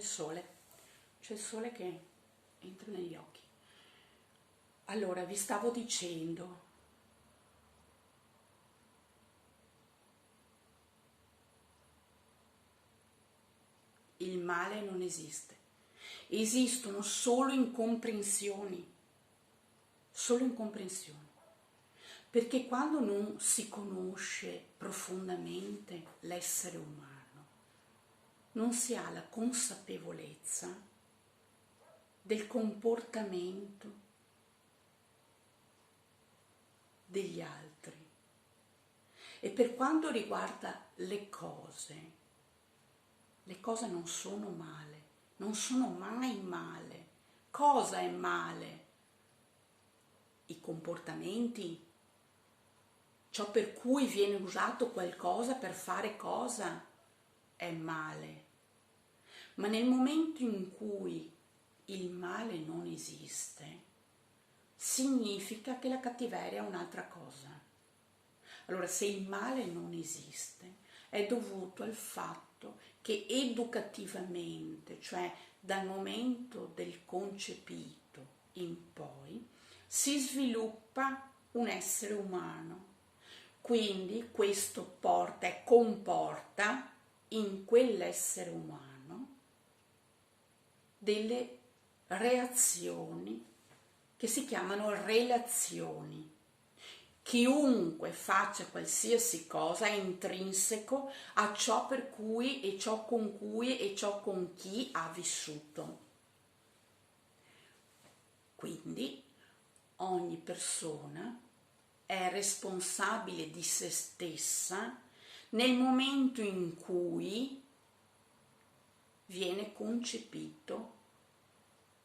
c'è il sole che entra negli occhi. Allora, vi stavo dicendo, il male non esiste, esistono solo incomprensioni, perché quando non si conosce profondamente l'essere umano, non si ha la consapevolezza del comportamento degli altri. E per quanto riguarda le cose non sono male, non sono mai male. Cosa è male? I comportamenti, ciò per cui viene usato qualcosa per fare cosa è male. Ma nel momento in cui il male non esiste, significa che la cattiveria è un'altra cosa. Allora, se il male non esiste, è dovuto al fatto che educativamente, cioè dal momento del concepito in poi, si sviluppa un essere umano. Quindi questo porta e comporta in quell'essere umano delle reazioni che si chiamano relazioni. Chiunque faccia qualsiasi cosa è intrinseco a ciò per cui e ciò con cui e ciò con chi ha vissuto. Quindi ogni persona è responsabile di se stessa nel momento in cui viene concepito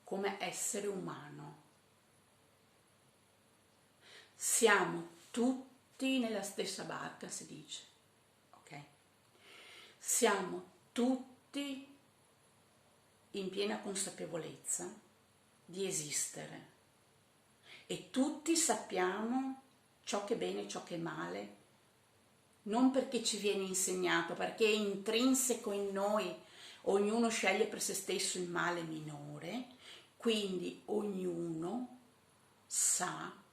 come essere umano. Siamo tutti nella stessa barca, si dice, ok? Siamo tutti in piena consapevolezza di esistere e tutti sappiamo ciò che è bene e ciò che è male, non perché ci viene insegnato, perché è intrinseco in noi, ognuno sceglie per se stesso il male minore, quindi ognuno sa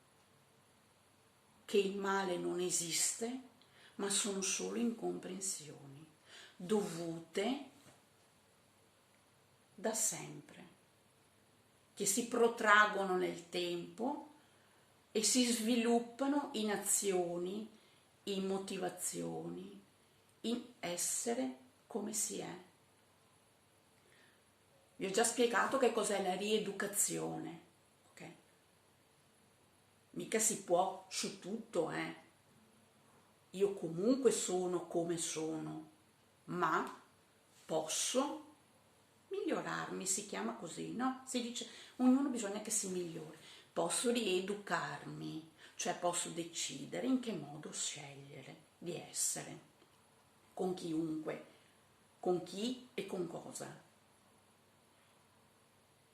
che il male non esiste, ma sono solo incomprensioni dovute da sempre, che si protraggono nel tempo e si sviluppano in azioni, in motivazioni, in essere come si è. Vi ho già spiegato che cos'è la rieducazione. Mica si può su tutto, Io comunque sono come sono, ma posso migliorarmi, si chiama così, no? Si dice, ognuno bisogna che si migliori. Posso rieducarmi, cioè posso decidere in che modo scegliere di essere, con chiunque, con chi e con cosa.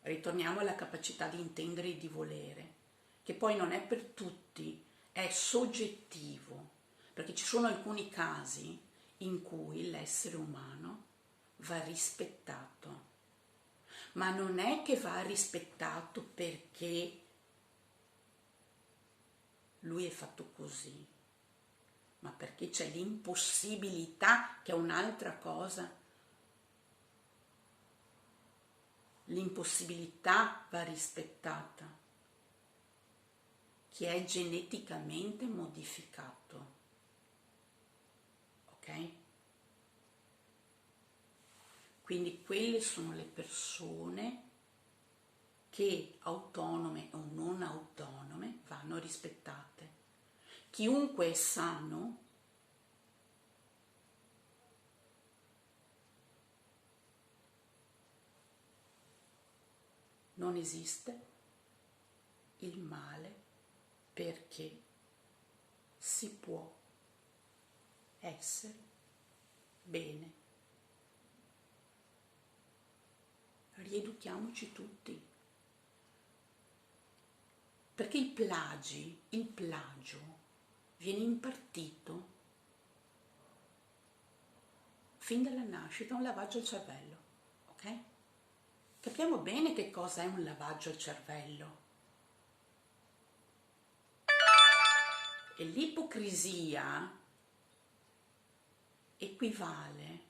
Ritorniamo alla capacità di intendere e di volere, che poi non è per tutti, è soggettivo, perché ci sono alcuni casi in cui l'essere umano va rispettato, ma non è che va rispettato perché lui è fatto così, ma perché c'è l'impossibilità, che è un'altra cosa. L'impossibilità va rispettata, che è geneticamente modificato, ok? Quindi quelle sono le persone che, autonome o non autonome, vanno rispettate. Chiunque è sano non esiste il male, perché si può essere bene. Rieduchiamoci tutti, perché il plagio viene impartito fin dalla nascita, un lavaggio al cervello, ok? Capiamo bene che cosa è un lavaggio al cervello. E l'ipocrisia equivale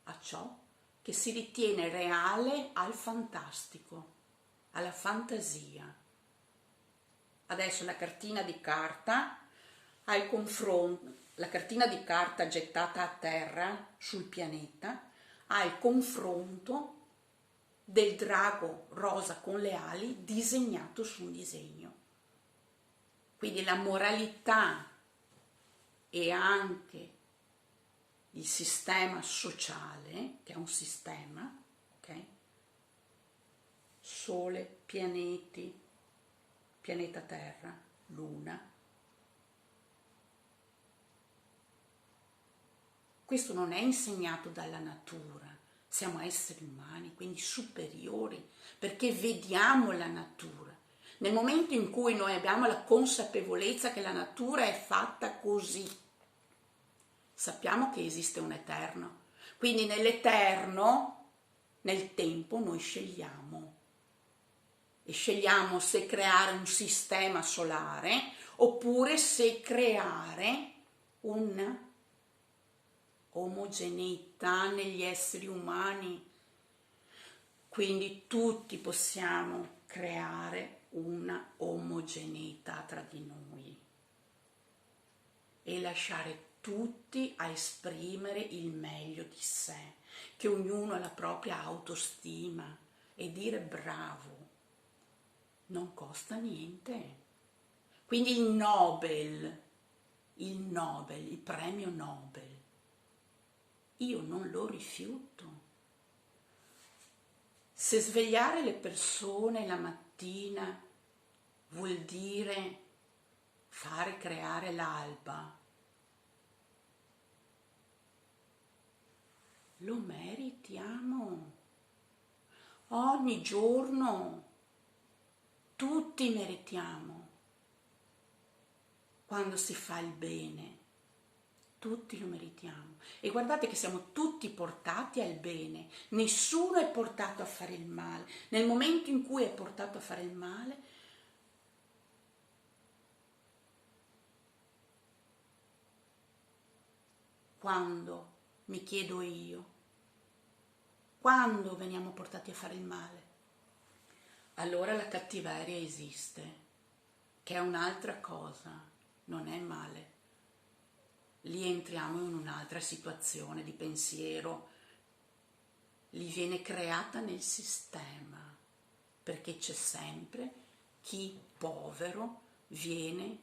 a ciò che si ritiene reale al fantastico, alla fantasia. Adesso la cartina di carta ha il confronto, la cartina di carta gettata a terra sul pianeta ha il confronto del drago rosa con le ali disegnato su un disegno. Quindi la moralità e anche il sistema sociale, che è un sistema, ok? Sole, pianeti, pianeta Terra, Luna. Questo non è insegnato dalla natura, siamo esseri umani, quindi superiori, perché vediamo la natura. Nel momento in cui noi abbiamo la consapevolezza che la natura è fatta così, sappiamo che esiste un eterno. Quindi nell'eterno, nel tempo, noi scegliamo. E scegliamo se creare un sistema solare oppure se creare una omogeneità negli esseri umani. Quindi tutti possiamo creare una omogeneità tra di noi e lasciare tutti a esprimere il meglio di sé, che ognuno ha la propria autostima e dire bravo non costa niente. Quindi il premio Nobel, io non lo rifiuto. Se svegliare le persone la mattina vuol dire fare creare l'alba, lo meritiamo. Ogni giorno tutti meritiamo. Quando si fa il bene, tutti lo meritiamo. E guardate che siamo tutti portati al bene, nessuno è portato a fare il male. Nel momento in cui è portato a fare il male, quando, mi chiedo io, quando veniamo portati a fare il male? Allora la cattiveria esiste, che è un'altra cosa, non è male. Lì entriamo in un'altra situazione di pensiero, lì viene creata nel sistema, perché c'è sempre chi povero viene